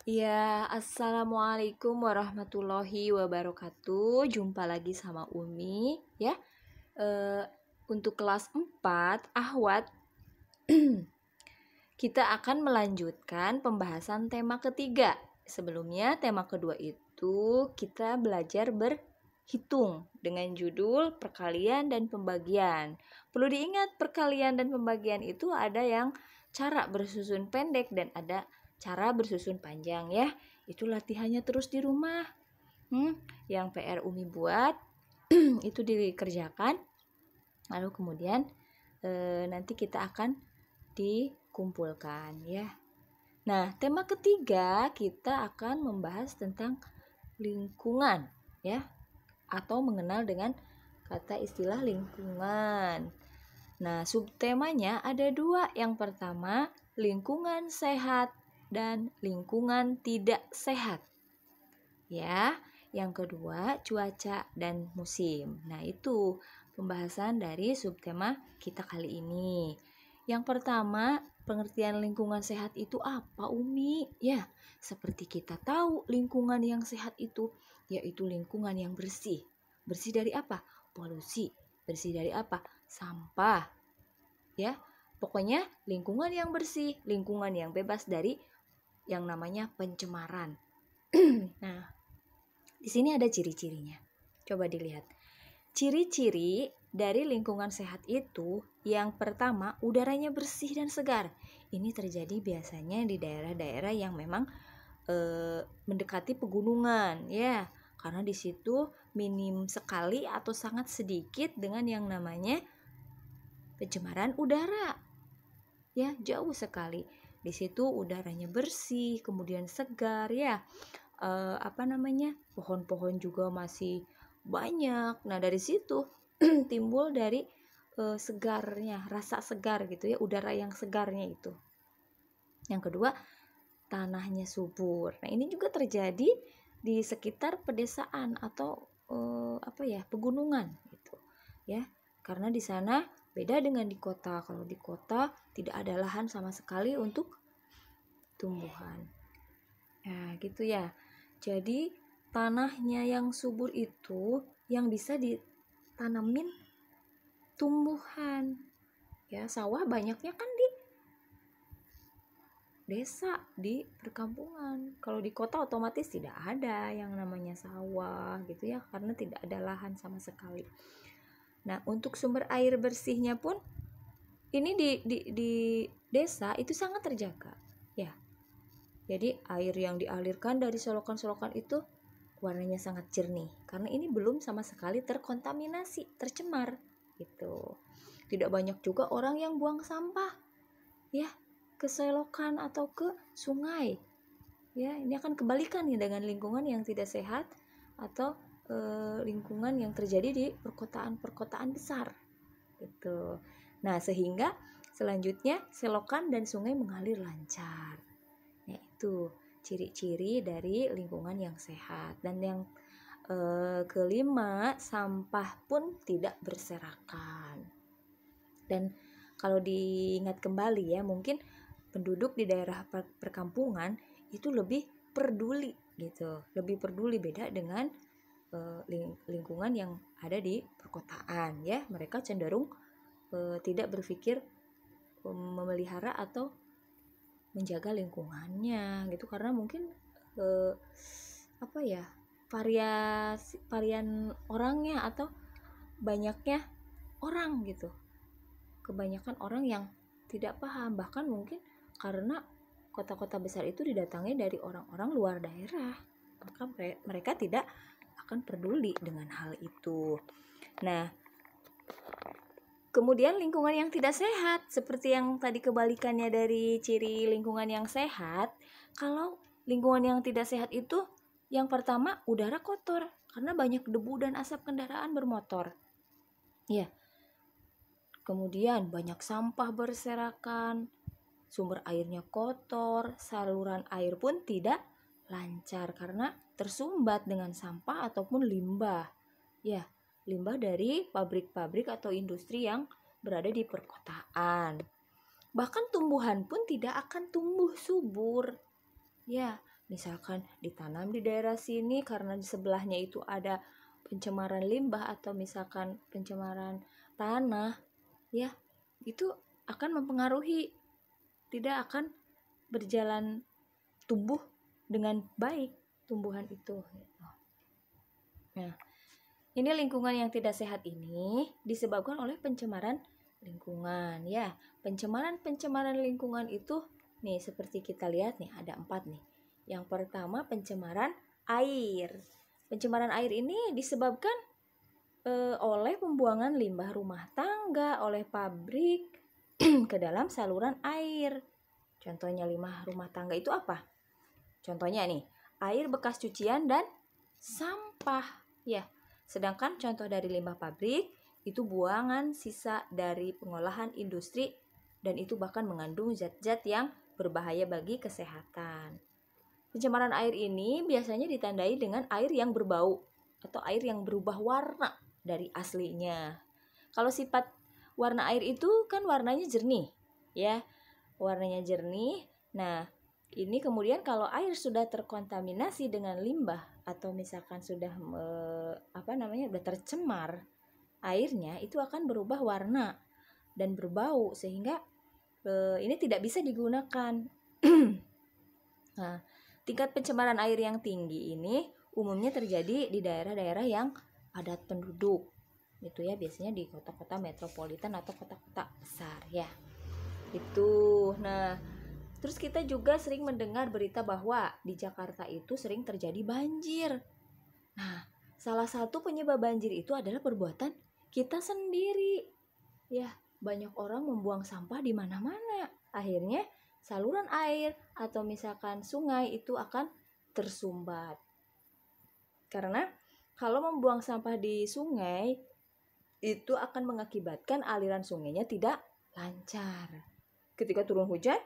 Ya, assalamualaikum warahmatullahi wabarakatuh. Jumpa lagi sama Umi, ya. Eh, untuk kelas 4 Ahwat, kita akan melanjutkan pembahasan tema ketiga. Sebelumnya, tema kedua itu kita belajar berhitung dengan judul perkalian dan pembagian. Perlu diingat, perkalian dan pembagian itu ada yang cara bersusun pendek dan ada cara bersusun panjang ya. Itu latihannya terus di rumah. Yang PR Umi buat itu dikerjakan. Lalu kemudian nanti kita akan dikumpulkan ya. Nah, tema ketiga kita akan membahas tentang lingkungan ya, atau mengenal dengan kata istilah lingkungan. Nah, subtemanya ada dua. Yang pertama, lingkungan sehat dan lingkungan tidak sehat. Ya, yang kedua, cuaca dan musim. Nah, itu pembahasan dari subtema kita kali ini. Yang pertama, pengertian lingkungan sehat itu apa, Umi? Ya, seperti kita tahu, lingkungan yang sehat itu yaitu lingkungan yang bersih. Bersih dari apa? Polusi. Bersih dari apa? Sampah. Ya, pokoknya lingkungan yang bersih, lingkungan yang bebas dari yang namanya pencemaran. Nah, di sini ada ciri-cirinya. Coba dilihat. Ciri-ciri dari lingkungan sehat itu, yang pertama, udaranya bersih dan segar. Ini terjadi biasanya di daerah-daerah yang memang mendekati pegunungan, ya. Karena di situ minim sekali atau sangat sedikit dengan yang namanya pencemaran udara. Ya, jauh sekali. Di situ udaranya bersih, kemudian segar, ya. Pohon-pohon juga masih banyak. Nah, dari situ timbul dari segarnya, rasa segar gitu ya, udara yang segarnya itu. Yang kedua, tanahnya subur. Nah, ini juga terjadi di sekitar pedesaan atau pegunungan gitu ya. Karena di sana beda dengan di kota. Kalau di kota tidak ada lahan sama sekali untuk tumbuhan. Nah, gitu ya. Jadi tanahnya yang subur itu yang bisa ditanamin tumbuhan. Ya, sawah banyaknya kan di desa, di perkampungan. Kalau di kota otomatis tidak ada yang namanya sawah gitu ya, karena tidak ada lahan sama sekali. Nah, untuk sumber air bersihnya pun ini di desa itu sangat terjaga. Ya. Jadi air yang dialirkan dari solokan-solokan itu warnanya sangat jernih karena ini belum sama sekali terkontaminasi, tercemar gitu. Tidak banyak juga orang yang buang sampah ya ke selokan atau ke sungai. Ya, ini akan kebalikan nih dengan lingkungan yang tidak sehat atau lingkungan yang terjadi di perkotaan-perkotaan besar gitu. Nah, sehingga selanjutnya selokan dan sungai mengalir lancar. Nah, itu ciri-ciri dari lingkungan yang sehat. Dan yang kelima, sampah pun tidak berserakan. Dan kalau diingat kembali ya, mungkin penduduk di daerah perkampungan itu lebih peduli gitu, lebih peduli, beda dengan lingkungan yang ada di perkotaan ya. Mereka cenderung tidak berpikir memelihara atau menjaga lingkungannya gitu, karena mungkin varian orangnya atau banyaknya orang gitu, kebanyakan orang yang tidak paham, bahkan mungkin karena kota-kota besar itu didatangi dari orang-orang luar daerah, maka mereka tidak akan peduli dengan hal itu. Nah, kemudian lingkungan yang tidak sehat, seperti yang tadi kebalikannya dari ciri lingkungan yang sehat. Kalau lingkungan yang tidak sehat itu, yang pertama udara kotor karena banyak debu dan asap kendaraan bermotor. Ya. Kemudian banyak sampah berserakan, sumber airnya kotor, saluran air pun tidak lancar karena tersumbat dengan sampah ataupun limbah. Ya, limbah dari pabrik-pabrik atau industri yang berada di perkotaan. Bahkan tumbuhan pun tidak akan tumbuh subur. Ya, misalkan ditanam di daerah sini karena di sebelahnya itu ada pencemaran limbah atau misalkan pencemaran tanah, ya, itu akan mempengaruhi, tidak akan berjalan tumbuh dengan baik tumbuhan itu. Nah, ini lingkungan yang tidak sehat ini disebabkan oleh pencemaran lingkungan, ya. Pencemaran lingkungan itu nih seperti kita lihat nih ada 4 nih. Yang pertama pencemaran air. Pencemaran air ini disebabkan oleh pembuangan limbah rumah tangga oleh pabrik ke dalam saluran air. Contohnya limbah rumah tangga itu apa? Contohnya nih, air bekas cucian dan sampah, ya. Sedangkan contoh dari limbah pabrik itu buangan sisa dari pengolahan industri dan itu bahkan mengandung zat-zat yang berbahaya bagi kesehatan. Pencemaran air ini biasanya ditandai dengan air yang berbau atau air yang berubah warna dari aslinya. Kalau sifat warna air itu kan warnanya jernih, ya. Warnanya jernih. Nah, ini kemudian kalau air sudah terkontaminasi dengan limbah atau misalkan sudah udah tercemar, airnya itu akan berubah warna dan berbau sehingga ini tidak bisa digunakan. Nah, tingkat pencemaran air yang tinggi ini umumnya terjadi di daerah-daerah yang padat penduduk. Itu ya biasanya di kota-kota metropolitan atau kota-kota besar ya. Itu. Nah, terus kita juga sering mendengar berita bahwa di Jakarta itu sering terjadi banjir. Nah, salah satu penyebab banjir itu adalah perbuatan kita sendiri. Ya, banyak orang membuang sampah di mana-mana. Akhirnya saluran air atau misalkan sungai itu akan tersumbat. Karena kalau membuang sampah di sungai itu akan mengakibatkan aliran sungainya tidak lancar. Ketika turun hujan,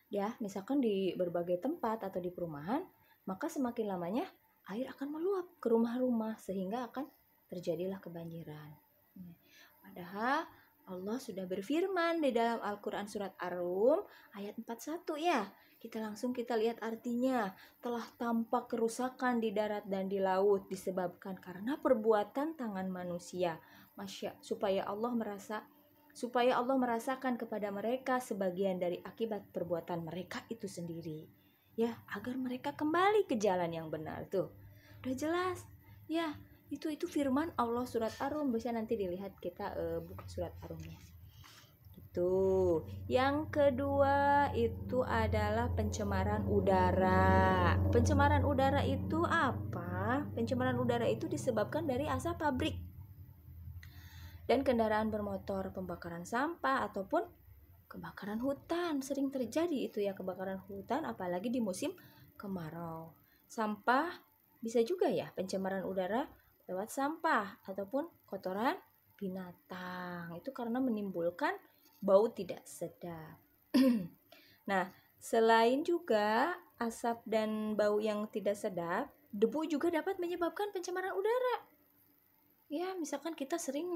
ya, misalkan di berbagai tempat atau di perumahan, maka semakin lamanya air akan meluap ke rumah-rumah sehingga akan terjadilah kebanjiran. Padahal Allah sudah berfirman di dalam Al-Quran surat Ar-Rum ayat 41 ya. Kita lihat artinya. Telah tampak kerusakan di darat dan di laut disebabkan karena perbuatan tangan manusia. Supaya Allah merasakan kepada mereka sebagian dari akibat perbuatan mereka itu sendiri. Ya, agar mereka kembali ke jalan yang benar tuh. Udah jelas. Ya, itu firman Allah surat Ar-Rum. Bisa nanti dilihat kita buka surat Ar-Rumnya. Itu. Yang kedua itu adalah pencemaran udara. Pencemaran udara itu apa? Pencemaran udara itu disebabkan dari asap pabrik dan kendaraan bermotor, pembakaran sampah ataupun kebakaran hutan. Sering terjadi itu ya, kebakaran hutan apalagi di musim kemarau. Sampah bisa juga ya pencemaran udara lewat sampah ataupun kotoran binatang. Itu karena menimbulkan bau tidak sedap. Nah, selain juga asap dan bau yang tidak sedap, debu juga dapat menyebabkan pencemaran udara. Ya, misalkan kita sering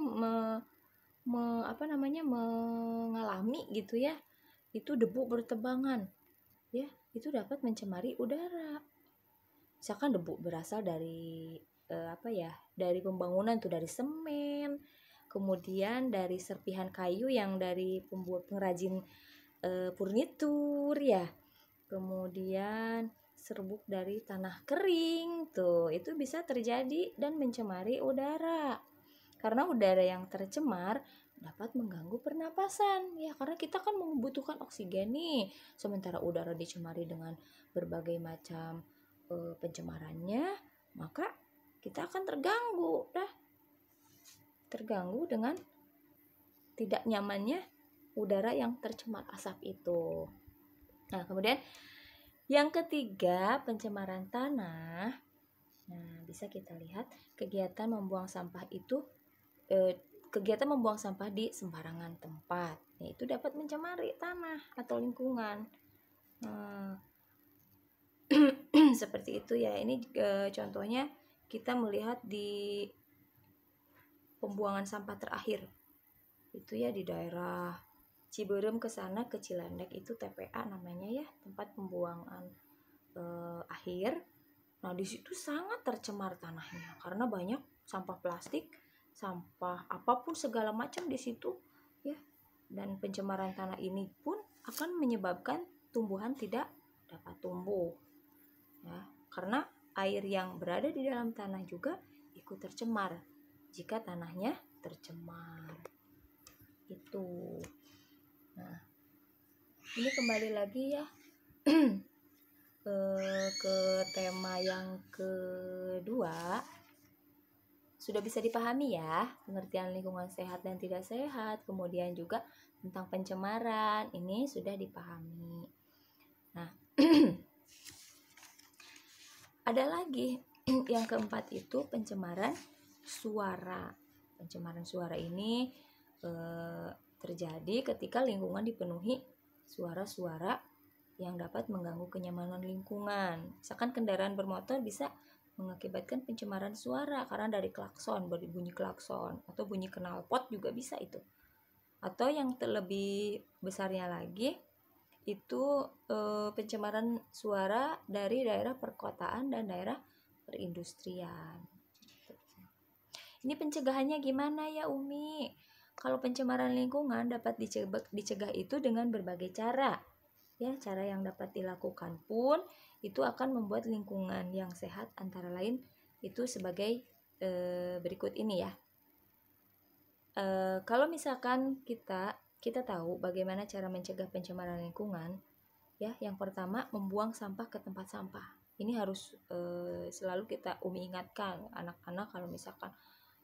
mengalami gitu ya, itu debu bertebangan. Ya, itu dapat mencemari udara. Misalkan debu berasal dari dari pembangunan tuh, dari semen, kemudian dari serpihan kayu yang dari pembuat pengrajin furnitur ya, kemudian serbuk dari tanah kering tuh, itu bisa terjadi dan mencemari udara. Karena udara yang tercemar dapat mengganggu pernapasan ya, karena kita kan membutuhkan oksigen nih, sementara udara dicemari dengan berbagai macam pencemarannya, maka kita akan terganggu dengan tidak nyamannya udara yang tercemar asap itu. Nah, kemudian yang ketiga, pencemaran tanah. Nah, bisa kita lihat kegiatan membuang sampah di sembarangan tempat. Nah, itu dapat mencemari tanah atau lingkungan. Seperti itu ya. Ini contohnya kita melihat di pembuangan sampah terakhir. Itu ya di daerah Ciberem ke sana ke Cilandak itu TPA namanya ya, tempat pembuangan akhir. Nah, di situ sangat tercemar tanahnya karena banyak sampah plastik, sampah apapun segala macam di situ ya. Dan pencemaran tanah ini pun akan menyebabkan tumbuhan tidak dapat tumbuh. Ya, karena air yang berada di dalam tanah juga ikut tercemar jika tanahnya tercemar. Itu. Nah, ini kembali lagi ya ke tema yang kedua. Sudah bisa dipahami ya pengertian lingkungan sehat dan tidak sehat, kemudian juga tentang pencemaran ini sudah dipahami. Nah, ada lagi yang keempat itu pencemaran suara. Pencemaran suara ini terjadi ketika lingkungan dipenuhi suara-suara yang dapat mengganggu kenyamanan lingkungan. Misalkan kendaraan bermotor bisa mengakibatkan pencemaran suara karena dari klakson, bunyi klakson, atau bunyi knalpot juga bisa itu. Atau yang terlebih besarnya lagi itu pencemaran suara dari daerah perkotaan dan daerah perindustrian. Ini pencegahannya gimana ya Umi? Kalau pencemaran lingkungan dapat dicegah itu dengan berbagai cara. Ya, cara yang dapat dilakukan pun itu akan membuat lingkungan yang sehat, antara lain itu sebagai berikut ini ya. Kalau misalkan kita tahu bagaimana cara mencegah pencemaran lingkungan, ya, yang pertama membuang sampah ke tempat sampah. Ini harus selalu kita ingatkan anak-anak kalau misalkan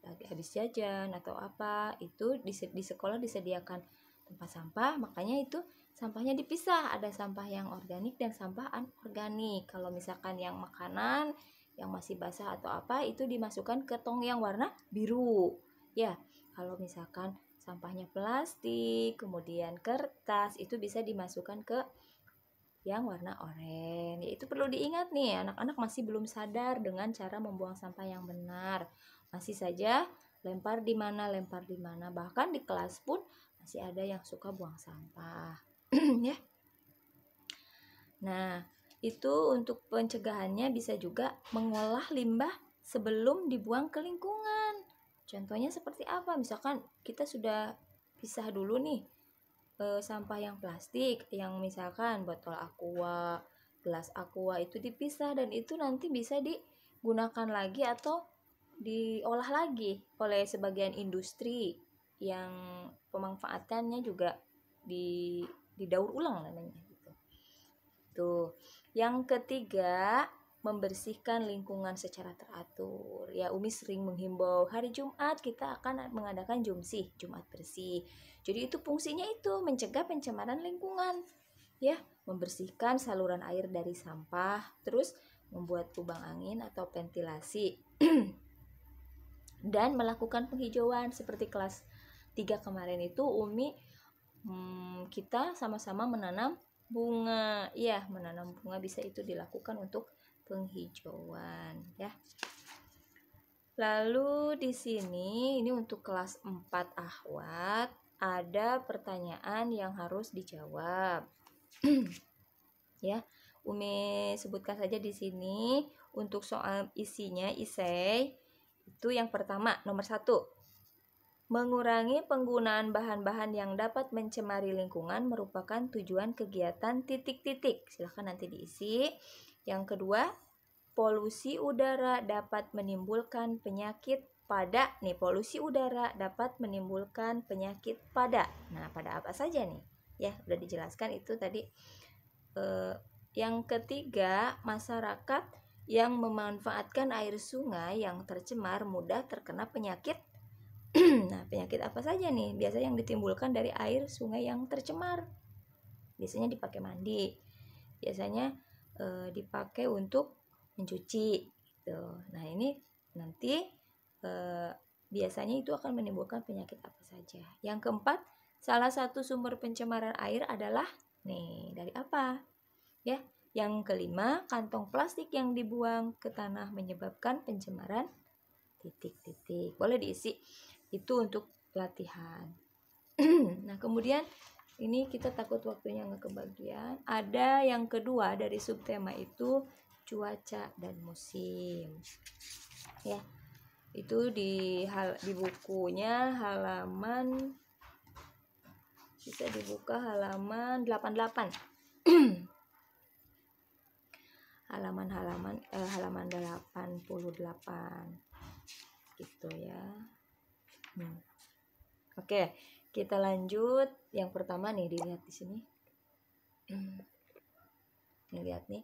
lagi habis jajan atau apa, itu di sekolah disediakan tempat sampah, makanya itu sampahnya dipisah, ada sampah yang organik dan sampah anorganik. Kalau misalkan yang makanan yang masih basah atau apa itu dimasukkan ke tong yang warna biru. Ya, kalau misalkan sampahnya plastik, kemudian kertas, itu bisa dimasukkan ke yang warna oranye. Itu perlu diingat nih, anak-anak masih belum sadar dengan cara membuang sampah yang benar. Masih saja lempar di mana, bahkan di kelas pun masih ada yang suka buang sampah. Ya. Nah, itu untuk pencegahannya bisa juga mengolah limbah sebelum dibuang ke lingkungan. Contohnya seperti apa? Misalkan kita sudah pisah dulu nih sampah yang plastik, yang misalkan botol aqua, gelas aqua itu dipisah, dan itu nanti bisa digunakan lagi atau diolah lagi oleh sebagian industri yang pemanfaatannya juga didaur ulang namanya gitu. Tuh. Yang ketiga, membersihkan lingkungan secara teratur. Ya, Umi sering menghimbau hari Jumat kita akan mengadakan jumsih, Jumat bersih. Jadi itu fungsinya itu mencegah pencemaran lingkungan. Ya, membersihkan saluran air dari sampah, terus membuat lubang angin atau ventilasi. Dan melakukan penghijauan seperti kelas 3 kemarin itu Umi kita sama-sama menanam bunga. Ya, menanam bunga bisa itu dilakukan untuk penghijauan ya. Lalu di sini ini untuk kelas 4 akhwat ada pertanyaan yang harus dijawab. Ya, Umi sebutkan saja di sini untuk soal isinya isei. Itu yang pertama, nomor 1. Mengurangi penggunaan bahan-bahan yang dapat mencemari lingkungan merupakan tujuan kegiatan titik-titik. Silahkan nanti diisi. Yang kedua, polusi udara dapat menimbulkan penyakit pada. Nih, polusi udara dapat menimbulkan penyakit pada. Nah, pada apa saja nih? Ya, udah dijelaskan itu tadi. Yang ketiga, masyarakat yang memanfaatkan air sungai yang tercemar mudah terkena penyakit. Nah, penyakit apa saja nih? Biasa yang ditimbulkan dari air sungai yang tercemar. Biasanya dipakai mandi. Biasanya dipakai untuk mencuci gitu. Nah, ini nanti biasanya itu akan menimbulkan penyakit apa saja. Yang keempat, salah satu sumber pencemaran air adalah nih, dari apa? Ya, yang kelima, kantong plastik yang dibuang ke tanah menyebabkan pencemaran titik-titik. Boleh diisi itu untuk pelatihan. Nah, kemudian Ini kita takut waktunya nggak kebagian. Ada yang kedua dari subtema itu cuaca dan musim. Ya, itu di bukunya halaman, bisa dibuka halaman 88. halaman 88 gitu ya. Oke, kita lanjut. Yang pertama nih, dilihat di sini. Nih lihat nih.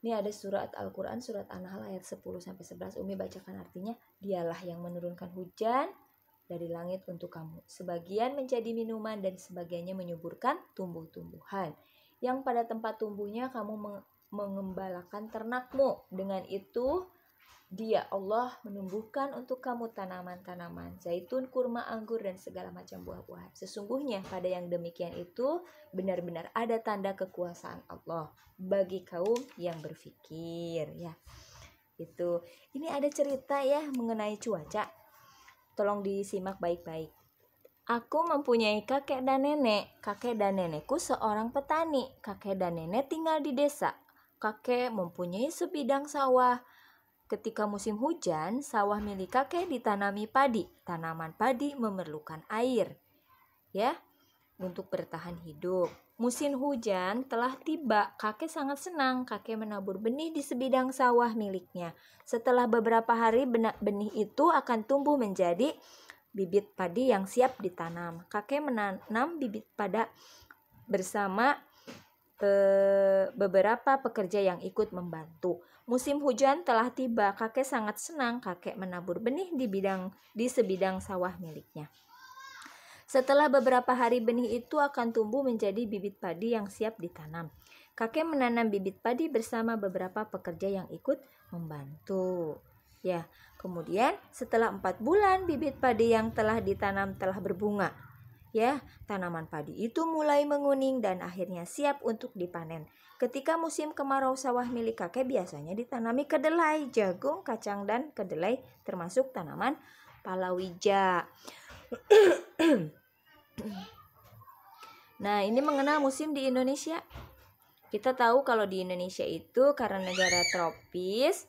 Ini ada surat Al-Qur'an surat An-Nahl ayat 10 sampai 11. Umi bacakan artinya. Dialah yang menurunkan hujan dari langit untuk kamu. Sebagian menjadi minuman dan sebagiannya menyuburkan tumbuh-tumbuhan. Yang pada tempat tumbuhnya kamu mengembalakan ternakmu. Dengan itu Dia Allah menumbuhkan untuk kamu tanaman-tanaman zaitun, kurma, anggur, dan segala macam buah-buahan. Sesungguhnya pada yang demikian itu benar-benar ada tanda kekuasaan Allah bagi kaum yang berfikir. Ya, itu. Ini ada cerita ya mengenai cuaca. Tolong disimak baik-baik. Aku mempunyai kakek dan nenek. Kakek dan nenekku seorang petani. Kakek dan nenek tinggal di desa. Kakek mempunyai sebidang sawah. Ketika musim hujan, sawah milik kakek ditanami padi. Tanaman padi memerlukan air, ya, untuk bertahan hidup. Musim hujan telah tiba. Kakek sangat senang. Kakek menabur benih di sebidang sawah miliknya. Setelah beberapa hari, benih itu akan tumbuh menjadi bibit padi yang siap ditanam. Kakek menanam bibit pada bersama beberapa pekerja yang ikut membantu. Musim hujan telah tiba. Kakek sangat senang. Kakek menabur benih di sebidang sawah miliknya. Setelah beberapa hari, benih itu akan tumbuh menjadi bibit padi yang siap ditanam. Kakek menanam bibit padi bersama beberapa pekerja yang ikut membantu. Ya, kemudian setelah 4 bulan, bibit padi yang telah ditanam telah berbunga. Ya, tanaman padi itu mulai menguning dan akhirnya siap untuk dipanen. Ketika musim kemarau, sawah milik kakek biasanya ditanami kedelai, jagung, kacang, dan kedelai termasuk tanaman palawija. Nah, ini mengenal musim di Indonesia. Kita tahu kalau di Indonesia itu karena negara tropis,